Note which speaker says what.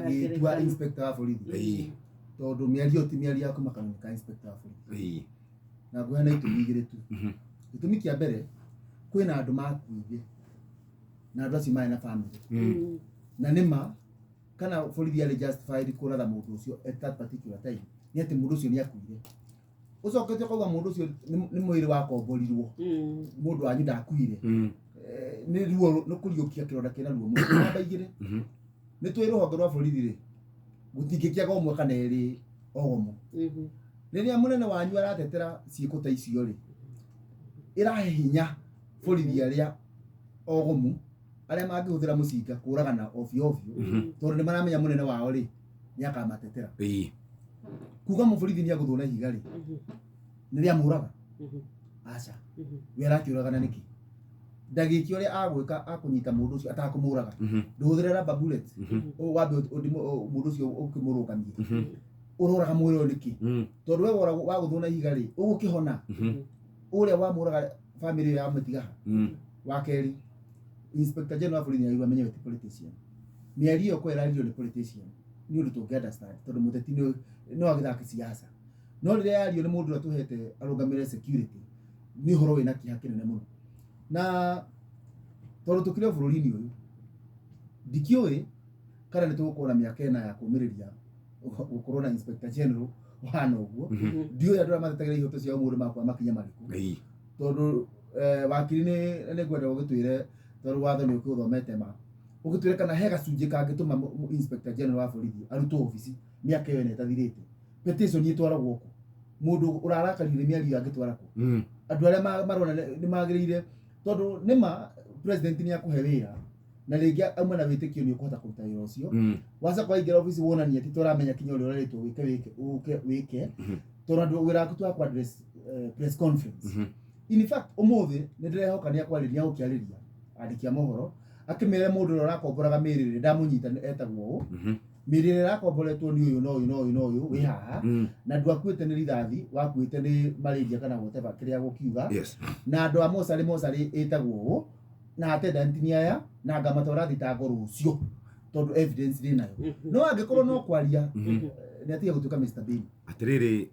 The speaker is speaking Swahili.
Speaker 1: agĩtua inspector wa borithi tondũ mĩario ti mĩario ya kũmakanika inspector wa borithi na ngũhe na itũmi igĩrĩ tu. Gĩtũmi kĩa mbere, kwĩna andũ makuire na andũ acio marĩ na family na nĩma kana borithi arĩ justified kũratha mũndũ ũcio at that particular time nĩ atĩ mũndũ ũcio nĩ akuire. Ũcokete kuuga mũndũ ũcio nĩ mwĩrĩ wakomborirwo, mũndũ wanyu ndakuire, nĩ ruo nĩ kũriũkia kĩronda kĩna ruo mũndũ namba igĩrĩ. Nĩ twĩ rũhonge rwa borithi rĩ, gũtingĩkĩaga ũmwe kana erĩ ogomu. Rĩrĩa mũnene wanyu aratetera ciĩko ta icio rĩ, ĩrahe hinya borithi arĩa ogomu arĩa mangĩhũthĩra mũcinga kũragana ovyo ovyo tondũ nĩ maramenya mũnene wao rĩ nĩ akamatetera. Kuga mũborithi nĩ agũthũra ihiga rĩ nĩ amũraga aca we arakĩũragana nĩkĩ? Ndagĩki ũrĩa agwĩka akũnyita mũndũ ũcio atakũmũraga ndũhũthĩre rubber bullet wambe mũndũ ũcio ũkĩmũrũgamie ũroraga mwĩrĩ ũyũ nĩkĩ? Tondũ we wagũthũra ihiga rĩ ũgũkĩhona ũrĩa wamũraga family ya mũtigaha. Wa kerĩ, Inspector General wa borithi nĩ amenye ti politician. Mĩario kwa ĩraririo nĩ politician nĩ ũndũ tũngĩ understand tondũ mũteti no agĩthaka siasa. No rĩrĩa yario nĩ mũndũ atũhete arũgamĩrĩre security nĩ ũhoro wĩna kĩeha kĩnene mũno. Na tondũ tũkĩrĩ bũrũri-inĩ ũyũ ndikĩũĩ kana nĩ tũgũkorwo na mĩaka ĩna ya kũmĩrĩria gũkorwo na Inspector General wahana ũguo. Ndiũĩ andũ arĩa matetagĩra ihoto ciao mũndũ makwa makinya marĩkũ tondũ wakiri nĩ ngwenda ũgĩtwĩre tondũ watho nĩ ũkĩũthomete ma ũgĩtwĩre kana he gacunjĩ kangĩtũma Inspector General wa borithi arutwo obici mĩaka ĩyo ĩna ĩtathirĩte. Petition ĩtwaragwo kũ? Mũndũ ũrarakarire mĩario angĩtwara kũ? Andũ arĩa marona nĩ magĩrĩire tondũ nĩma president nĩ akũhe wĩra na rĩngĩ auma na wĩtĩkio nĩ ũkũhota kũruta wĩra ũcio. Wacoka waingĩra obici wonania ti tũramenya kinya ũrĩa ũrerĩtwo wĩke tondũ andũ wĩra waku twa kwa address press conference. In fact ũmũthĩ nĩ ndĩrehoka nĩ akwarĩria gũkĩarĩria andĩki a mohoro akĩmere mũndũ ũrĩa ũrakomboraga mĩrĩrĩ ndamũnyita etagwo ũũ, mĩrĩrĩ ĩrakomboretwo nĩ ũyũ na ũyũ na ũyũ na ũyũ wĩ haha na ndwakuĩte nĩ rithathi wakuĩte nĩ malaria kana whatever kĩrĩa gũkiuga na andũ a mocarĩ ĩtagwo ũũ na attendant nĩ aya na ngamatwara thitango rũciũ tondũ evidence rĩ nayo. No angĩkorwo no kwaria nĩ atige gũtuĩka Mr. Bean.
Speaker 2: Atĩrĩrĩ